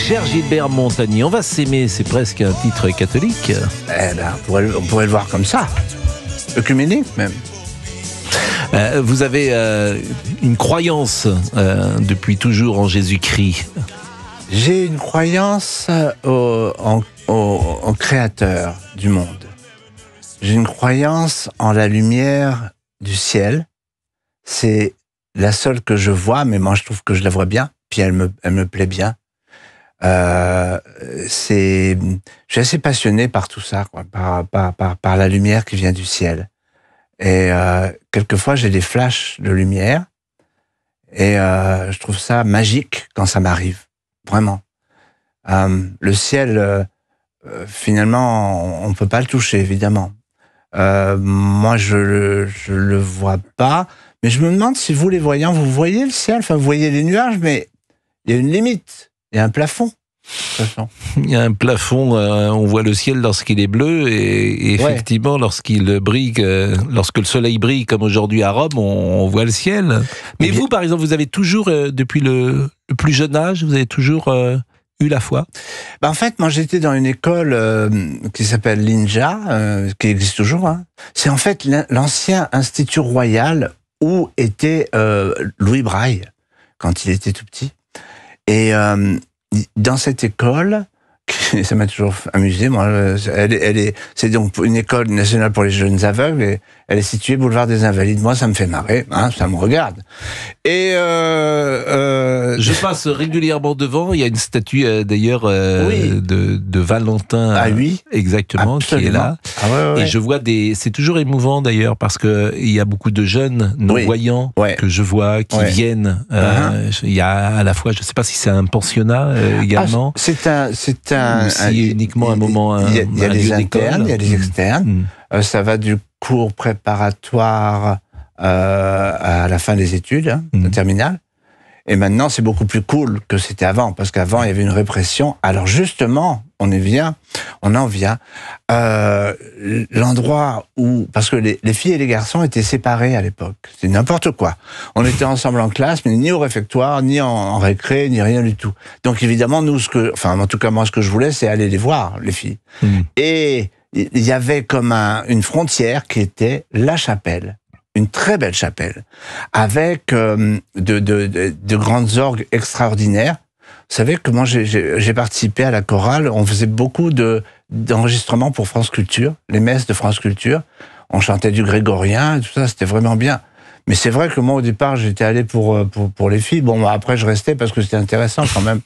Cher Gilbert Montagny, on va s'aimer, c'est presque un titre catholique. Eh ben, on pourrait le voir comme ça. Œcuménique même. Vous avez une croyance depuis toujours en Jésus-Christ. J'ai une croyance au créateur du monde. J'ai une croyance en la lumière du ciel. C'est la seule que je vois, mais moi je trouve que je la vois bien, puis elle me plaît bien. Je suis assez passionné par tout ça, quoi, par la lumière qui vient du ciel. Et quelquefois j'ai des flashs de lumière et je trouve ça magique quand ça m'arrive, vraiment. Le ciel, finalement, on peut pas le toucher, évidemment. Moi, je le vois pas, mais je me demande si vous, les voyants, vous voyez le ciel, enfin, vous voyez les nuages, mais il y a une limite, il y a un plafond. De toute façon. Il y a un plafond, on voit le ciel lorsqu'il est bleu et effectivement lorsqu'il brille, lorsque le soleil brille comme aujourd'hui à Rome, on voit le ciel. Mais vous, par exemple, vous avez toujours, depuis le plus jeune âge, vous avez toujours eu la foi? En fait, moi j'étais dans une école qui s'appelle l'INJA, qui existe toujours. Hein. C'est en fait l'ancien institut royal où était Louis Braille, quand il était tout petit. Et dans cette école, ça m'a toujours amusé, moi, c'est donc une école nationale pour les jeunes aveugles, et elle est située boulevard des Invalides. Moi, ça me fait marrer, hein, ça me regarde. Et je passe régulièrement devant, il y a une statue d'ailleurs de Valentin, exactement, absolument, qui est là. Et je vois c'est toujours émouvant d'ailleurs, parce que il y a beaucoup de jeunes non-voyants que je vois qui viennent. Il y a à la fois, je ne sais pas si c'est un pensionnat également. Si uniquement un moment. Il y a des internes, il y a des externes. Ça va du cours préparatoire à la fin des études, terminale. Et maintenant, c'est beaucoup plus cool que c'était avant, parce qu'avant, il y avait une répression. Alors justement, on en vient. L'endroit où... Parce que les filles et les garçons étaient séparés à l'époque. C'était n'importe quoi. On était ensemble en classe, mais ni au réfectoire, ni en récré, ni rien du tout. Donc évidemment, en tout cas, moi, ce que je voulais, c'est aller les voir, les filles. Et il y avait comme une frontière qui était la chapelle. Une très belle chapelle, avec de grandes orgues extraordinaires. Vous savez que moi, j'ai participé à la chorale. On faisait beaucoup d'enregistrements pour France Culture, les messes de France Culture. On chantait du grégorien, et tout ça, c'était vraiment bien. Mais c'est vrai que moi, au départ, j'étais allé pour les filles. Bon, après, je restais parce que c'était intéressant quand même.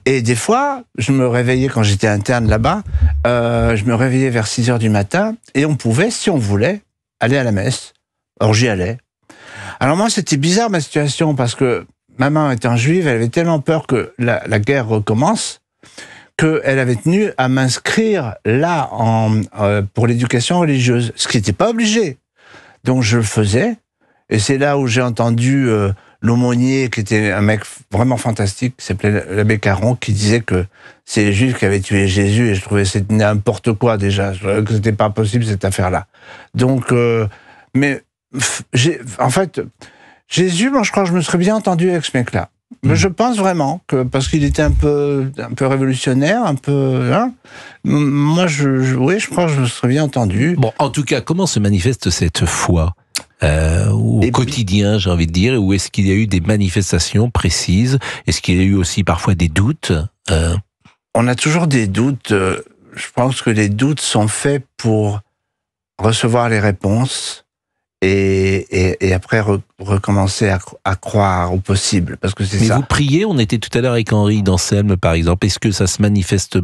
Et des fois, je me réveillais quand j'étais interne là-bas. Je me réveillais vers 6 heures du matin et on pouvait, si on voulait, aller à la messe. Or, j'y allais. Alors moi, c'était bizarre ma situation, parce que maman étant juive, elle avait tellement peur que la guerre recommence, qu'elle avait tenu à m'inscrire là pour l'éducation religieuse, ce qui n'était pas obligé. Donc je le faisais, et c'est là où j'ai entendu l'aumônier, qui était un mec vraiment fantastique, qui s'appelait l'abbé Caron, qui disait que c'est les Juifs qui avaient tué Jésus, et je trouvais que c'était n'importe quoi déjà, je trouvais que c'était pas possible cette affaire-là. Donc, mais en fait, Jésus, moi je crois que je me serais bien entendu avec ce mec-là. Mais je pense vraiment que, parce qu'il était un peu révolutionnaire, un peu... Hein, moi, oui, je crois que je me serais bien entendu. Bon, en tout cas, comment se manifeste cette foi au quotidien, j'ai envie de dire, ou est-ce qu'il y a eu des manifestations précises? Est-ce qu'il y a eu aussi parfois des doutes? On a toujours des doutes. Je pense que les doutes sont faits pour recevoir les réponses et après recommencer à croire au possible, parce que c'est ça. Mais vous priez, on était tout à l'heure avec Henri d'Anselme par exemple, est-ce que ça se manifeste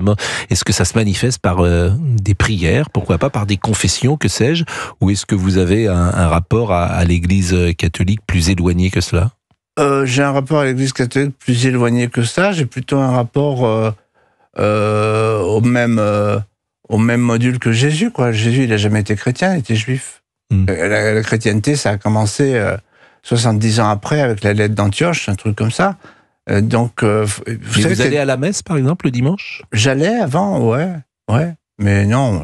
par des prières, pourquoi pas par des confessions, que sais-je, ou est-ce que vous avez un rapport à l'Église catholique plus éloigné que cela? J'ai un rapport à l'Église catholique plus éloigné que ça, j'ai plutôt un rapport au même module que Jésus, quoi. Jésus, il n'a jamais été chrétien, il était juif. La chrétienté, ça a commencé 70 ans après, avec la lettre d'Antioche, un truc comme ça. Donc, vous allez à la messe, par exemple, le dimanche? J'allais avant, ouais. Mais non,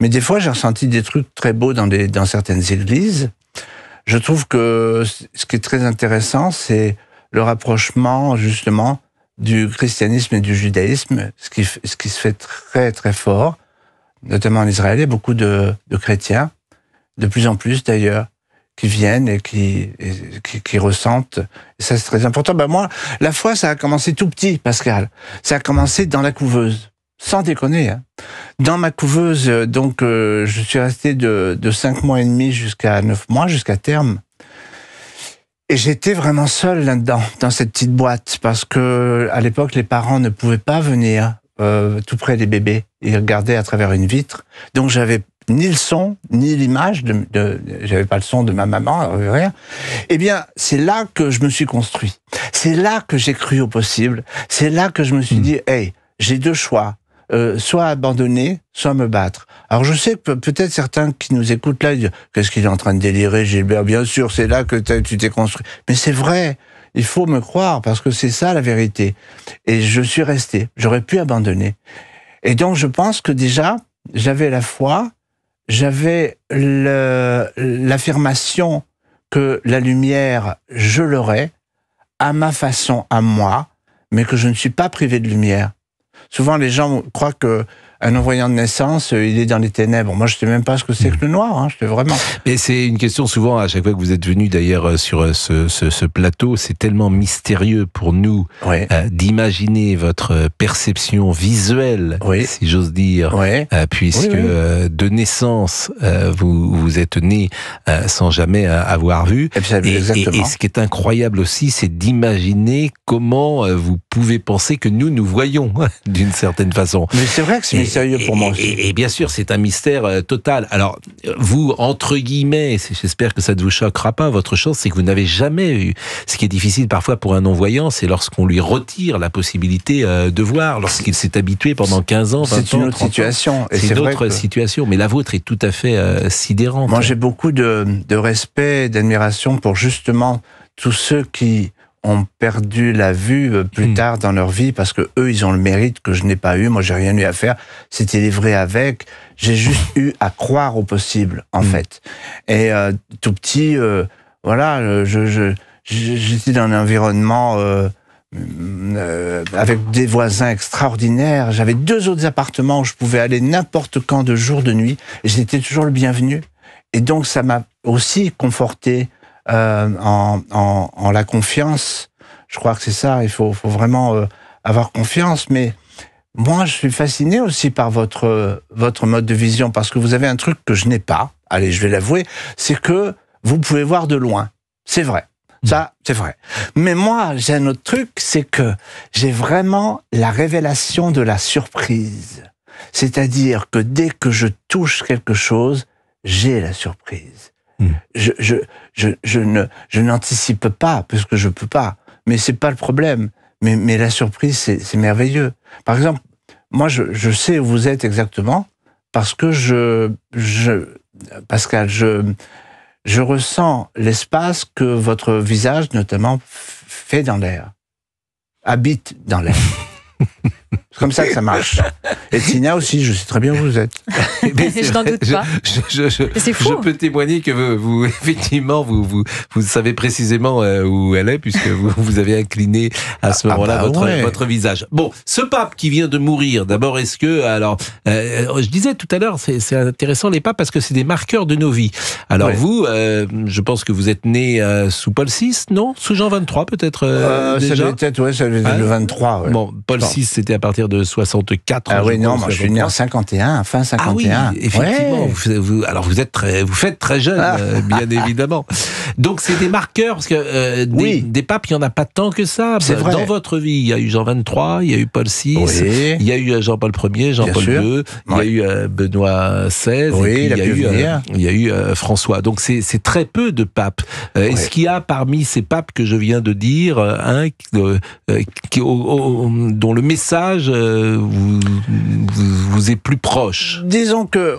mais des fois, j'ai ressenti des trucs très beaux dans certaines églises. Je trouve que ce qui est très intéressant, c'est le rapprochement, justement, du christianisme et du judaïsme, ce qui se fait très très fort, notamment en Israël. Il y a beaucoup de chrétiens, de plus en plus d'ailleurs, qui viennent et qui ressentent. Et ça, c'est très important. Moi, la foi, ça a commencé tout petit, Pascal. Ça a commencé dans la couveuse. Sans déconner. Hein. Dans ma couveuse, donc, je suis resté de 5 mois et demi jusqu'à 9 mois, jusqu'à terme. Et j'étais vraiment seul là-dedans, dans cette petite boîte, parce que à l'époque, les parents ne pouvaient pas venir tout près des bébés. Ils regardaient à travers une vitre. Donc, j'avais ni le son, ni l'image, j'avais pas le son de ma maman, rien. Eh bien, c'est là que je me suis construit. C'est là que j'ai cru au possible. C'est là que je me suis dit, hey, j'ai 2 choix. Soit abandonner, soit me battre. Alors je sais que peut-être certains qui nous écoutent là disent « Qu'est-ce qu'il est en train de délirer, Gilbert ?» Bien sûr, c'est là que tu t'es construit. Mais c'est vrai, il faut me croire, parce que c'est ça la vérité. Et je suis resté, j'aurais pu abandonner. Et donc je pense que déjà, j'avais la foi, j'avais l'affirmation que la lumière, je l'aurais, à ma façon, à moi, mais que je ne suis pas privé de lumière. Souvent, les gens croient qu'un non-voyant de naissance, il est dans les ténèbres. Moi, je ne sais même pas ce que c'est que le noir, hein, je sais vraiment. Mais c'est une question souvent, à chaque fois que vous êtes venu d'ailleurs sur ce plateau, c'est tellement mystérieux pour nous d'imaginer votre perception visuelle, si j'ose dire, puisque de naissance, vous êtes né sans jamais avoir vu. Et ce qui est incroyable aussi, c'est d'imaginer comment vous pouvez penser que nous voyons d'une certaine façon. Mais c'est vrai que c'est mystérieux pour moi aussi. Et bien sûr, c'est un mystère total. Alors, vous, entre guillemets, j'espère que ça ne vous choquera pas, votre chance, c'est que vous n'avez jamais eu... Ce qui est difficile parfois pour un non-voyant, c'est lorsqu'on lui retire la possibilité de voir, lorsqu'il s'est habitué pendant 15 ans, 20 ans, 30 ans. C'est une autre situation. C'est une autre situation, mais la vôtre est tout à fait sidérante. Moi, j'ai beaucoup de respect, d'admiration pour justement tous ceux qui ont perdu la vue plus tard dans leur vie, parce que eux, ils ont le mérite que je n'ai pas eu. Moi, j'ai rien eu à faire. C'était livré avec. J'ai juste eu à croire au possible, en fait. Et tout petit, voilà, j'étais dans un environnement avec des voisins extraordinaires. J'avais 2 autres appartements où je pouvais aller n'importe quand, de jour, de nuit, et j'étais toujours le bienvenu. Et donc, ça m'a aussi conforté en la confiance. Je crois que c'est ça, il faut vraiment avoir confiance. Mais moi, je suis fasciné aussi par votre mode de vision, parce que vous avez un truc que je n'ai pas, allez, je vais l'avouer, c'est que vous pouvez voir de loin. C'est vrai. Ça, c'est vrai. Mais moi, j'ai un autre truc, c'est que j'ai vraiment la révélation de la surprise. C'est-à-dire que dès que je touche quelque chose, j'ai la surprise. Je n'anticipe pas, parce que je peux pas. Mais c'est pas le problème. Mais la surprise, c'est merveilleux. Par exemple, moi, je sais où vous êtes exactement, parce que Pascal, je ressens l'espace que votre visage, notamment, fait dans l'air. Habite dans l'air. C'est comme ça que ça marche. Et Tina aussi, je sais très bien où vous êtes. Je n'en doute pas. C'est fou. Je peux témoigner que vous effectivement, vous savez précisément où elle est, puisque vous avez incliné à ce moment-là votre visage. Bon, ce pape qui vient de mourir, d'abord, est-ce que... Alors, je disais tout à l'heure, c'est intéressant les papes, parce que c'est des marqueurs de nos vies. Alors vous, je pense que vous êtes né sous Paul VI, non? Sous Jean 23 peut-être déjà? Ça devait être, ça devait être le 23. Bon, Paul VI, c'était à partir de 64. Ah oui, non, moi je suis né en 51, fin 51. Ah oui, effectivement. Alors vous faites très jeune, bien évidemment. Donc c'est des marqueurs, parce que des papes, il n'y en a pas tant que ça. C'est vrai. Dans votre vie, il y a eu Jean 23, il y a eu Paul VI, il y a eu Jean-Paul Ier, Jean-Paul II, il y a eu Benoît XVI, et puis il y a eu François. Donc c'est très peu de papes. Est-ce qu'il y a parmi ces papes que je viens de dire, dont le message vous est plus proche? Disons que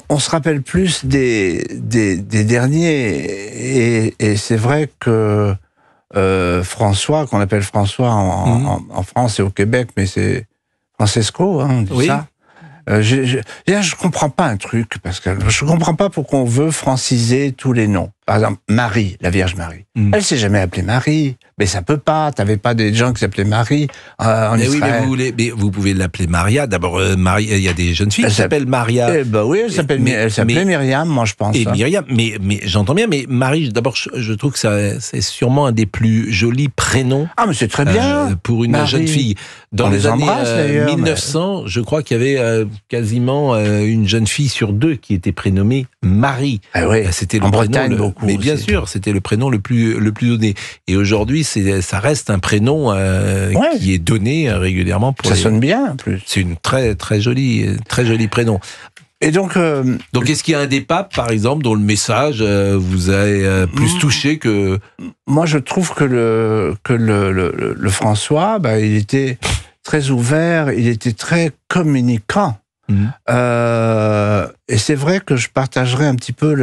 on se rappelle plus des derniers, et c'est vrai que François, qu'on appelle François en France et au Québec, mais c'est Francesco, hein, on dit ça. Je comprends pas un truc, Pascal. Je comprends pas pourquoi on veut franciser tous les noms. par exemple, Marie, la Vierge Marie. Elle s'est jamais appelée Marie. Mais ça peut pas. T'avais pas des gens qui s'appelaient Marie en Israël. Oui, mais vous pouvez l'appeler Maria. D'abord, Marie, il y a des jeunes filles qui s'appellent Maria. Oui, elle s'appelait Myriam, moi je pense. Et Myriam, mais j'entends bien. Mais Marie, d'abord, je trouve que c'est sûrement un des plus jolis prénoms. Ah, mais c'est très bien pour une jeune fille. Dans les années 1900, je crois qu'il y avait quasiment une jeune fille sur deux qui était prénommée Marie. Ah oui. C'était en Bretagne beaucoup. Mais bien sûr, c'était le prénom le plus donné. Et aujourd'hui, ça reste un prénom qui est donné régulièrement. Ça sonne bien, en plus. C'est une très joli prénom. Et donc, est-ce qu'il y a un des papes, par exemple, dont le message vous a plus touché que... Moi, je trouve que le François, il était très ouvert, il était très communicant. Et c'est vrai que je partagerais un petit peu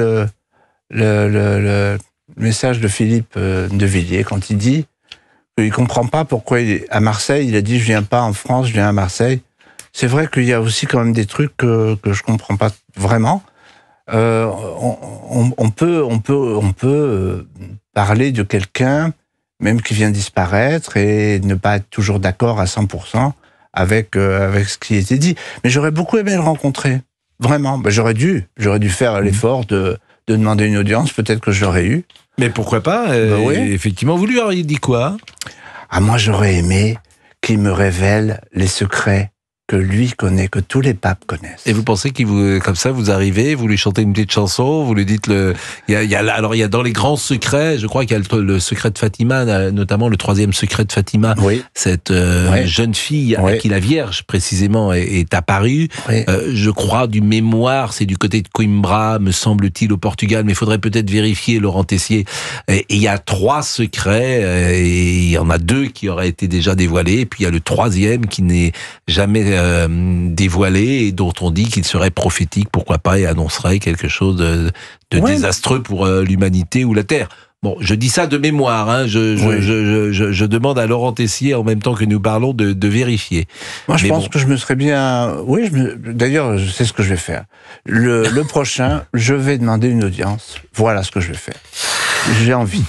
le message de Philippe de Villiers quand il dit qu'il comprend pas pourquoi à Marseille, il a dit « je viens pas en France, je viens à Marseille ». C'est vrai qu'il y a aussi quand même des trucs que je comprends pas vraiment. On peut parler de quelqu'un, même qui vient disparaître, et ne pas être toujours d'accord à 100% avec ce qui était dit. Mais j'aurais beaucoup aimé le rencontrer. Vraiment. J'aurais dû faire l'effort de demander une audience. Peut-être que je l'aurais eu. Mais pourquoi pas oui. Effectivement, vous lui auriez dit quoi? Moi, j'aurais aimé qu'il me révèle les secrets que lui connaît, que tous les papes connaissent. Et vous pensez comme ça, vous arrivez, vous lui chantez une petite chanson, vous lui dites il y a dans les grands secrets, je crois qu'il y a le secret de Fatima, notamment le 3e secret de Fatima, cette jeune fille à qui la Vierge précisément est apparue. Je crois du mémoire, c'est du côté de Coimbra, me semble-t-il, au Portugal, mais il faudrait peut-être vérifier, Laurent Tessier. Et il y a 3 secrets, et il y en a 2 qui auraient été déjà dévoilés, et puis il y a le 3e qui n'est jamais dévoilé et dont on dit qu'il serait prophétique, pourquoi pas, et annoncerait quelque chose de désastreux pour l'humanité ou la Terre. Bon, je dis ça de mémoire, hein. Je demande à Laurent Tessier, en même temps que nous parlons, de vérifier. Moi, je pense que je me serais bien... Oui, d'ailleurs, je sais ce que je vais faire. Le prochain, je vais demander une audience. Voilà ce que je vais faire. J'ai envie.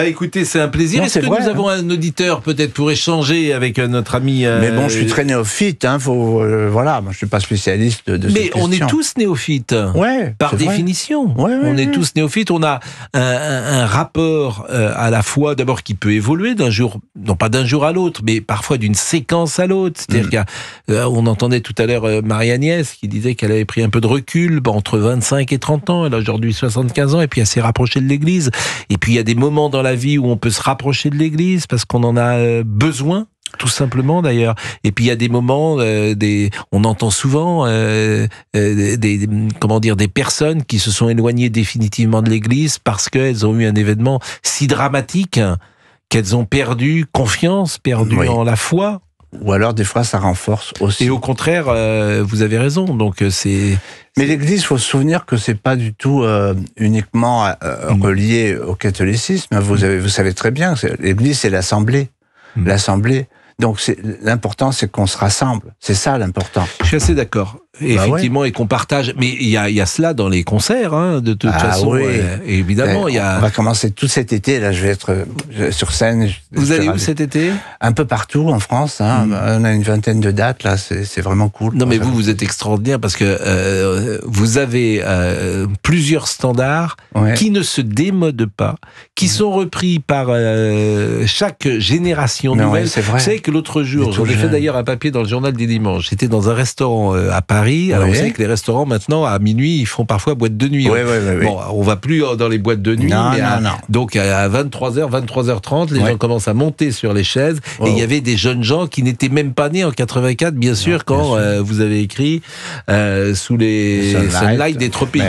Écoutez, c'est un plaisir. Est-ce que nous avons un auditeur peut-être pour échanger avec notre ami Mais bon, je suis très néophyte, voilà, moi je suis pas spécialiste de cette question. Mais on est tous néophytes, par définition. On est tous néophytes. On a un rapport à la foi, d'abord qui peut évoluer d'un jour, non pas d'un jour à l'autre, mais parfois d'une séquence à l'autre. C'est-à-dire qu'on entendait tout à l'heure Marie-Agnès qui disait qu'elle avait pris un peu de recul entre 25 et 30 ans. Elle a aujourd'hui 75 ans et puis elle s'est rapprochée de l'Église. Et puis il y a des moments dans la vie où on peut se rapprocher de l'Église parce qu'on en a besoin, tout simplement d'ailleurs. Et puis il y a des moments, on entend souvent des personnes qui se sont éloignées définitivement de l'Église parce qu'elles ont eu un événement si dramatique qu'elles ont perdu confiance, perdu en la foi. Ou alors, des fois, ça renforce aussi. Et au contraire, vous avez raison. Donc, c'est... Mais l'Église, il faut se souvenir que c'est pas du tout uniquement relié au catholicisme. Vous savez très bien que l'Église, c'est l'Assemblée. L'Assemblée. Donc, l'important, c'est qu'on se rassemble. C'est ça, l'important. Je suis assez d'accord. Effectivement, et qu'on partage. Mais il y a cela dans les concerts, hein, de toute façon. Oui. Évidemment, on va commencer tout cet été. Là, je vais être sur scène. Vous allez où cet été? Un peu partout en France. Hein. On a une vingtaine de dates. Là, c'est vraiment cool. Non, mais vous êtes extraordinaire parce que vous avez plusieurs standards qui ne se démodent pas, qui sont repris par chaque génération nouvelle. C'est vrai. Vous savez que l'autre jour, j'en ai fait d'ailleurs un papier dans le journal des dimanches. J'étais dans un restaurant à Paris. Alors, vous savez que les restaurants, maintenant, à minuit, ils font parfois boîte de nuit. Bon, on va plus dans les boîtes de nuit. Donc, à 23h, 23h30, les gens commencent à monter sur les chaises. Et il y avait des jeunes gens qui n'étaient même pas nés en 84, bien sûr, quand vous avez écrit sous les sunlight des tropiques.